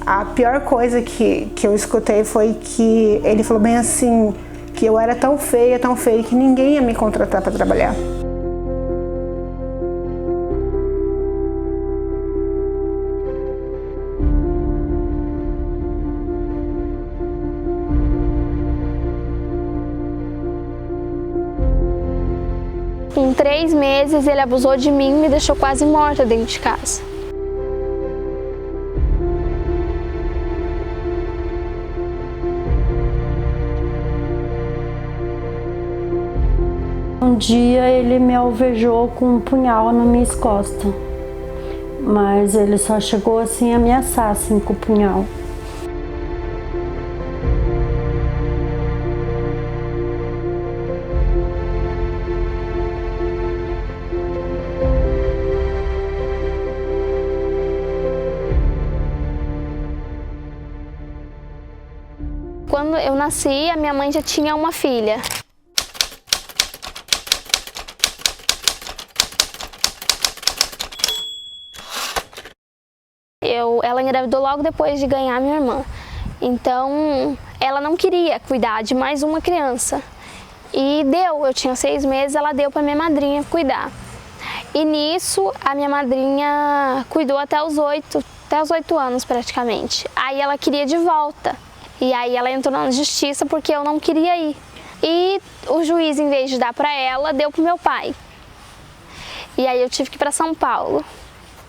A pior coisa que eu escutei foi que ele falou bem assim, que eu era tão feia, que ninguém ia me contratar para trabalhar. Com 3 meses ele abusou de mim e me deixou quase morta dentro de casa. Um dia ele me alvejou com um punhal nas minhas costas, mas ele só chegou assim a ameaçar assim, com o punhal. Quando eu nasci, a minha mãe já tinha uma filha. Ela engravidou logo depois de ganhar minha irmã. Então, ela não queria cuidar de mais uma criança. E eu tinha 6 meses, ela deu para minha madrinha cuidar. E nisso, a minha madrinha cuidou até os 8 anos praticamente. Aí ela queria de volta. E aí ela entrou na justiça porque eu não queria ir. E o juiz, em vez de dar para ela, deu para o meu pai. E aí eu tive que ir para São Paulo.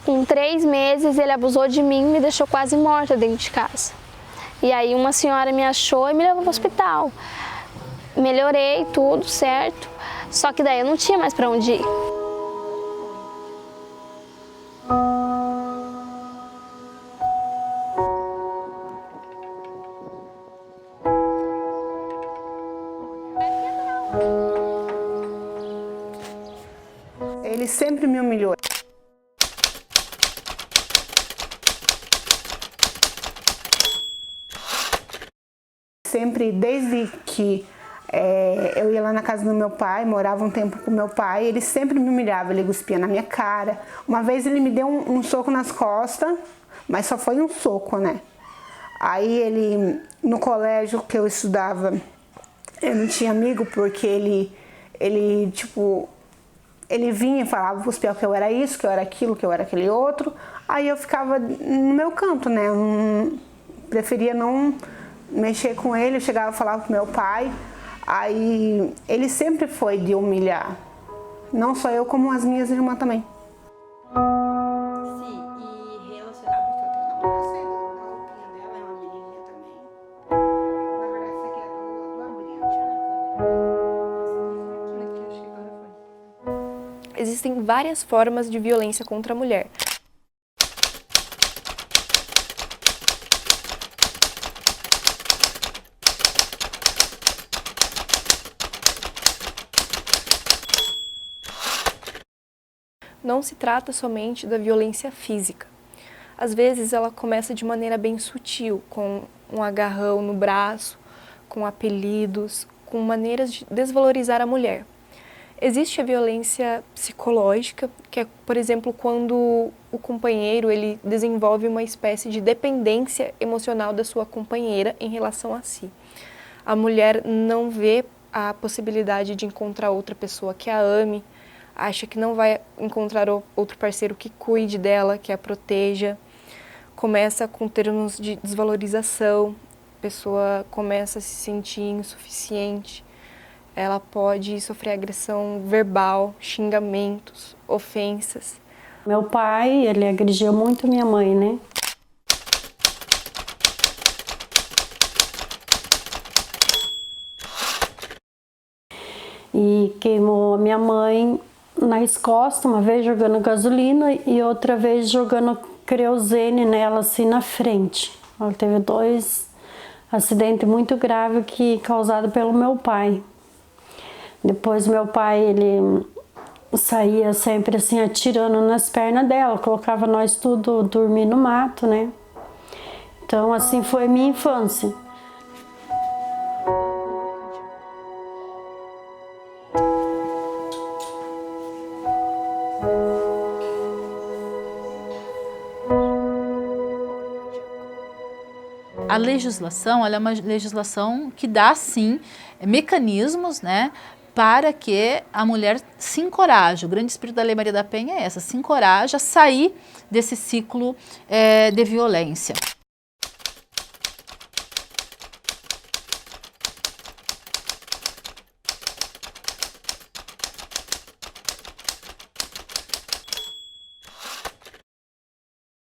Com 3 meses ele abusou de mim e me deixou quase morta dentro de casa. E aí uma senhora me achou e me levou para o hospital. Melhorei, tudo certo. Só que daí eu não tinha mais para onde ir. Ele sempre me humilhou. Sempre, desde que eu ia lá na casa do meu pai, morava um tempo com meu pai, ele sempre me humilhava, ele cuspia na minha cara. Uma vez ele me deu um soco nas costas, mas só foi um soco, né? Aí ele, no colégio que eu estudava, eu não tinha amigo porque ele vinha e falava pros pior que eu era isso, que eu era aquilo, que eu era aquele outro. Aí eu ficava no meu canto, né? Eu preferia não mexer com ele, eu chegava e falava com meu pai. Aí ele sempre foi de humilhar. Não só eu, como as minhas irmãs também. Sim, e relacionado com o teu namorado? A roupinha dela é uma menininha também. Na verdade, essa aqui é do Abril. Existem várias formas de violência contra a mulher. Não se trata somente da violência física. Às vezes ela começa de maneira bem sutil, com um agarrão no braço, com apelidos, com maneiras de desvalorizar a mulher. Existe a violência psicológica, que é, por exemplo, quando o companheiro ele desenvolve uma espécie de dependência emocional da sua companheira em relação a si. A mulher não vê a possibilidade de encontrar outra pessoa que a ame, acha que não vai encontrar outro parceiro que cuide dela, que a proteja. Começa com termos de desvalorização, a pessoa começa a se sentir insuficiente. Ela pode sofrer agressão verbal, xingamentos, ofensas. Meu pai, ele agrediu muito minha mãe, né? E queimou a minha mãe nas costas, uma vez jogando gasolina e outra vez jogando querosene nela assim na frente. Ela teve 2 acidentes muito graves causados pelo meu pai. Depois meu pai, ele saía sempre assim atirando nas pernas dela, colocava nós tudo dormir no mato, né? Então assim foi minha infância. A legislação, ela é uma legislação que dá, sim, mecanismos, né, para que a mulher se encoraje. O grande espírito da Lei Maria da Penha é essa, se encoraja a sair desse ciclo de violência.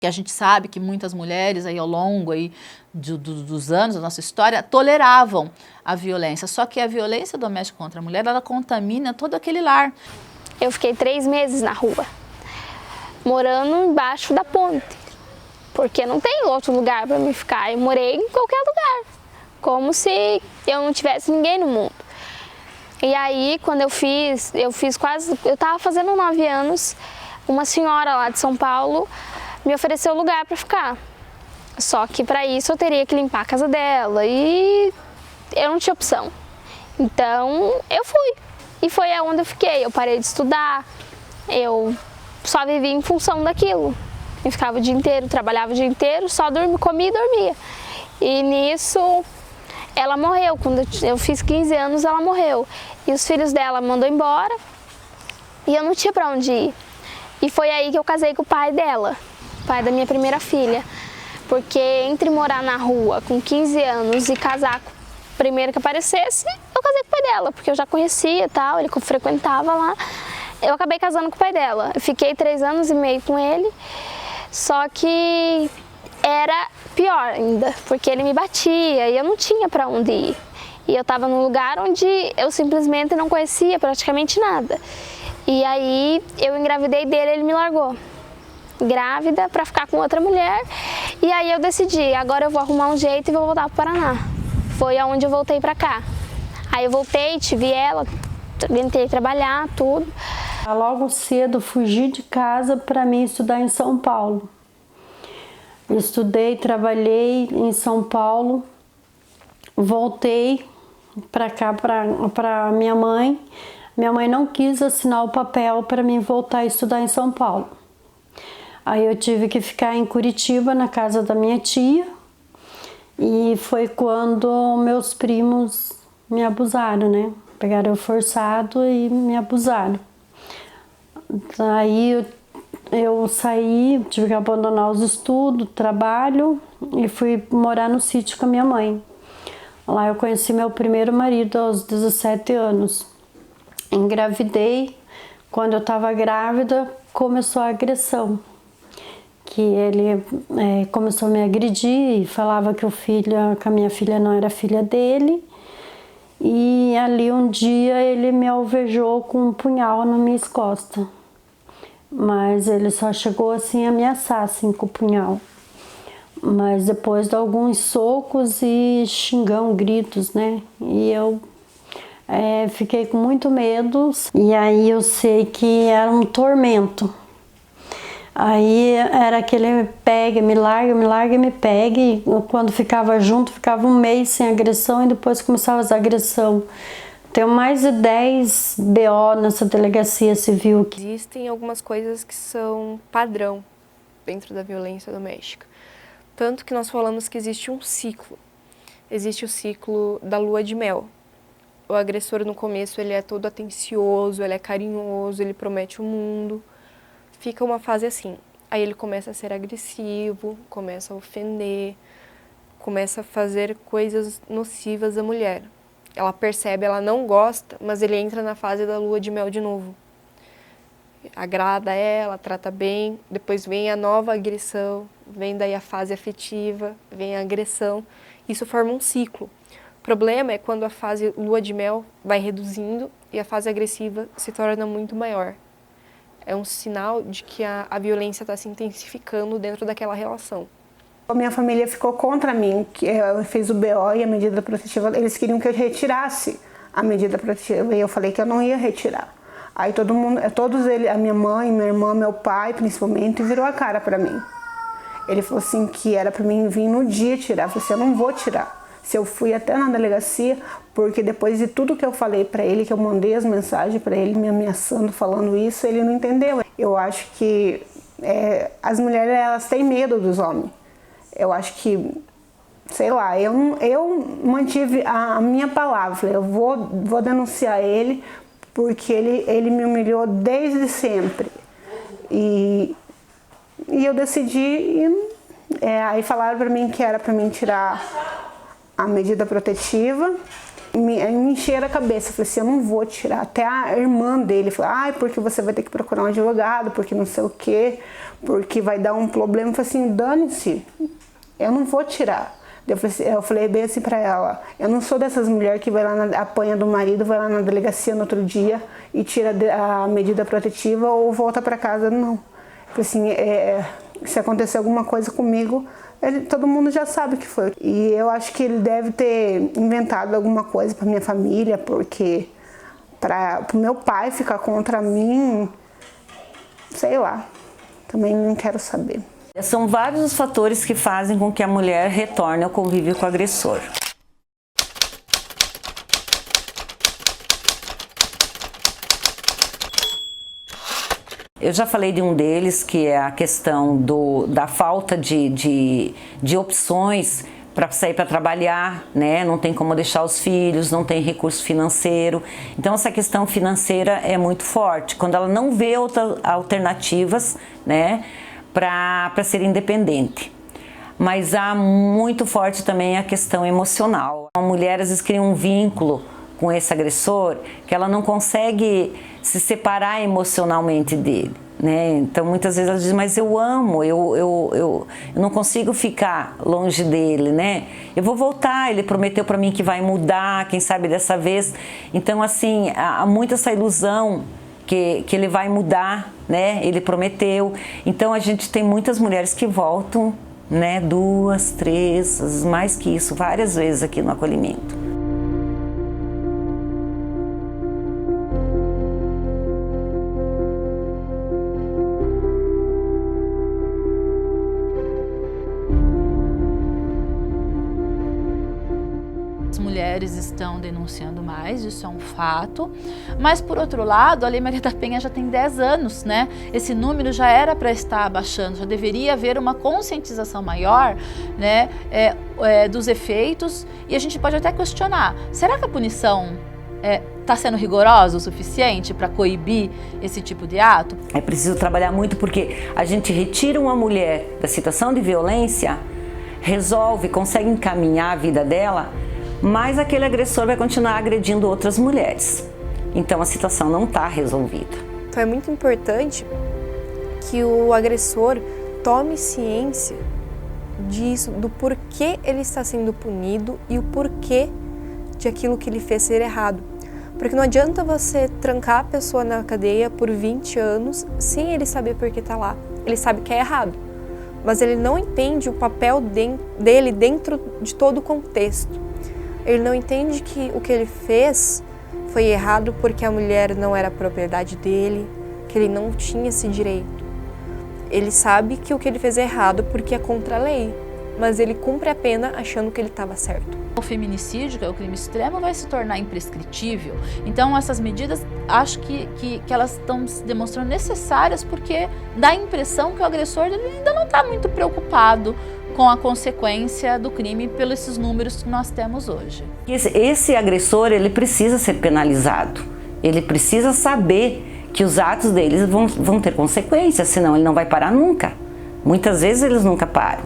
Que a gente sabe que muitas mulheres aí ao longo aí dos anos da nossa história toleravam a violência, só que a violência doméstica contra a mulher, ela contamina todo aquele lar. Eu fiquei 3 meses na rua, morando embaixo da ponte, porque não tem outro lugar para me ficar. Eu morei em qualquer lugar, como se eu não tivesse ninguém no mundo. E aí, quando eu estava fazendo 9 anos, uma senhora lá de São Paulo me ofereceu lugar para ficar. Só que para isso eu teria que limpar a casa dela e eu não tinha opção. Então eu fui. E foi aonde eu fiquei. Eu parei de estudar, eu só vivia em função daquilo. Eu ficava o dia inteiro, trabalhava o dia inteiro, só comia e dormia. E nisso ela morreu. Quando eu fiz 15 anos, ela morreu. E os filhos dela mandou embora e eu não tinha para onde ir. E foi aí que eu casei com o pai dela, pai da minha primeira filha, porque entre morar na rua com 15 anos e casar com o primeiro que aparecesse, eu casei com o pai dela, porque eu já conhecia e tal, ele frequentava lá, eu acabei casando com o pai dela. Eu fiquei 3 anos e meio com ele, só que era pior ainda, porque ele me batia e eu não tinha para onde ir. E eu estava num lugar onde eu simplesmente não conhecia praticamente nada. E aí eu engravidei dele, ele me largou. Grávida para ficar com outra mulher, e aí eu decidi, agora eu vou arrumar um jeito e vou voltar para o Paraná. Foi aonde eu voltei para cá. Aí eu voltei, tive ela, tentei trabalhar, tudo. Logo cedo fugi de casa para mim estudar em São Paulo. Eu estudei, trabalhei em São Paulo, voltei para cá para minha mãe. Minha mãe não quis assinar o papel para mim voltar a estudar em São Paulo. Aí eu tive que ficar em Curitiba, na casa da minha tia, e foi quando meus primos me abusaram, né? Pegaram eu forçado e me abusaram. Aí eu saí, tive que abandonar os estudos, trabalho, e fui morar no sítio com a minha mãe. Lá eu conheci meu primeiro marido aos 17 anos. Engravidei, quando eu estava grávida, começou a agressão. Que ele começou a me agredir e falava que que a minha filha não era filha dele. E ali um dia ele me alvejou com um punhal nas minhas costas. Mas ele só chegou assim a ameaçar assim, com o punhal. Mas depois de alguns socos e xingão, gritos, né? E eu fiquei com muito medo. E aí eu sei que era um tormento. Aí era aquele me pega, me larga, me pega, e quando ficava junto, ficava um mês sem agressão e depois começava as agressão. Tenho mais de 10 BO nessa delegacia civil. Existem algumas coisas que são padrão dentro da violência doméstica. Tanto que nós falamos que existe um ciclo. Existe o ciclo da lua de mel. O agressor no começo ele é todo atencioso, ele é carinhoso, ele promete o mundo. Fica uma fase assim, aí ele começa a ser agressivo, começa a ofender, começa a fazer coisas nocivas à mulher. Ela percebe, ela não gosta, mas ele entra na fase da lua de mel de novo. Agrada ela, trata bem, depois vem a nova agressão, vem daí a fase afetiva, vem a agressão. Isso forma um ciclo. O problema é quando a fase lua de mel vai reduzindo e a fase agressiva se torna muito maior. É um sinal de que a violência está se intensificando dentro daquela relação. A minha família ficou contra mim, que eu fiz o BO e a medida protetiva, eles queriam que eu retirasse a medida protetiva e eu falei que eu não ia retirar. Aí todos eles, a minha mãe, minha irmã, meu pai principalmente, virou a cara para mim. Ele falou assim que era para mim vir no dia tirar, eu falei assim, eu não vou tirar. Se eu fui até na delegacia, porque depois de tudo que eu falei para ele, que eu mandei as mensagens para ele me ameaçando, falando isso, ele não entendeu. Eu acho que as mulheres elas têm medo dos homens. Eu acho que sei lá, eu mantive a minha palavra. Falei, eu vou denunciar ele, porque ele me humilhou desde sempre. E eu decidi, aí falaram pra mim que era pra mim tirar a medida protetiva. Me encheram a cabeça, eu falei assim, eu não vou tirar. Até a irmã dele falou, porque você vai ter que procurar um advogado, porque não sei o quê, porque vai dar um problema. Eu falei assim, dane-se, eu não vou tirar. Eu falei bem assim pra ela, eu não sou dessas mulheres que vai lá apanha do marido, vai lá na delegacia no outro dia e tira a medida protetiva ou volta pra casa, não. Eu falei assim, se acontecer alguma coisa comigo, todo mundo já sabe o que foi. E eu acho que ele deve ter inventado alguma coisa pra minha família, porque pro meu pai ficar contra mim, sei lá, também não quero saber. São vários os fatores que fazem com que a mulher retorne ao convívio com o agressor. Eu já falei de um deles, que é a questão da falta de opções para sair para trabalhar, né? Não tem como deixar os filhos, não tem recurso financeiro. Então essa questão financeira é muito forte. Quando ela não vê outras alternativas, né, para ser independente. Mas há muito forte também a questão emocional. A mulher às vezes cria um vínculo com esse agressor que ela não consegue se separar emocionalmente dele, né? Então muitas vezes ela diz, mas eu amo, eu não consigo ficar longe dele, né? Eu vou voltar, ele prometeu para mim que vai mudar, quem sabe dessa vez. Então assim, há muito essa ilusão que ele vai mudar, né? Ele prometeu. Então a gente tem muitas mulheres que voltam, né? 2, 3, mais que isso, várias vezes aqui no acolhimento. Mulheres estão denunciando mais, isso é um fato, mas por outro lado, a Lei Maria da Penha já tem 10 anos, né? Esse número já era para estar abaixando, já deveria haver uma conscientização maior, né, dos efeitos, e a gente pode até questionar, será que a punição está sendo rigorosa o suficiente para coibir esse tipo de ato? É preciso trabalhar muito, porque a gente retira uma mulher da situação de violência, resolve, consegue encaminhar a vida dela, mas aquele agressor vai continuar agredindo outras mulheres. Então a situação não está resolvida. Então é muito importante que o agressor tome ciência disso, do porquê ele está sendo punido e o porquê de aquilo que ele fez ser errado. Porque não adianta você trancar a pessoa na cadeia por 20 anos sem ele saber por que está lá. Ele sabe que é errado, mas ele não entende o papel dele dentro de todo o contexto. Ele não entende que o que ele fez foi errado porque a mulher não era propriedade dele, que ele não tinha esse direito. Ele sabe que o que ele fez é errado porque é contra a lei, mas ele cumpre a pena achando que ele estava certo. O feminicídio, que é o crime extremo, vai se tornar imprescritível. Então essas medidas, acho que elas estão se demonstrando necessárias porque dá a impressão que o agressor ainda não está muito preocupado com a consequência do crime pelos esses números que nós temos hoje. Esse agressor, ele precisa ser penalizado. Ele precisa saber que os atos deles vão ter consequências, senão ele não vai parar nunca. Muitas vezes eles nunca param.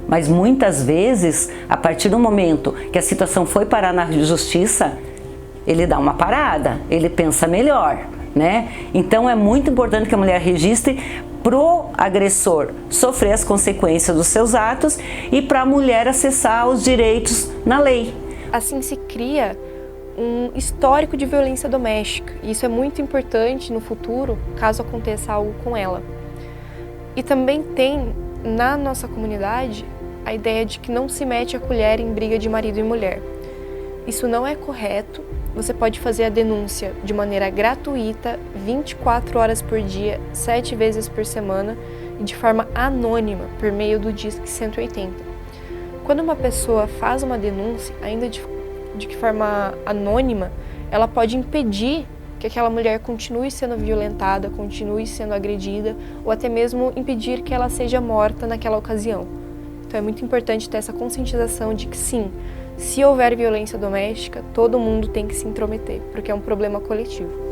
Mas muitas vezes, a partir do momento que a situação foi parar na justiça, ele dá uma parada, ele pensa melhor, né? Então é muito importante que a mulher registre pro agressor sofrer as consequências dos seus atos e para a mulher acessar os direitos na lei. Assim se cria um histórico de violência doméstica, e isso é muito importante no futuro, caso aconteça algo com ela. E também tem, na nossa comunidade, a ideia de que não se mete a colher em briga de marido e mulher. Isso não é correto. Você pode fazer a denúncia de maneira gratuita, 24 horas por dia, 7 vezes por semana e de forma anônima, por meio do Disque 180. Quando uma pessoa faz uma denúncia, ainda de que forma anônima, ela pode impedir que aquela mulher continue sendo violentada, continue sendo agredida, ou até mesmo impedir que ela seja morta naquela ocasião. Então é muito importante ter essa conscientização de que sim, se houver violência doméstica, todo mundo tem que se intrometer, porque é um problema coletivo.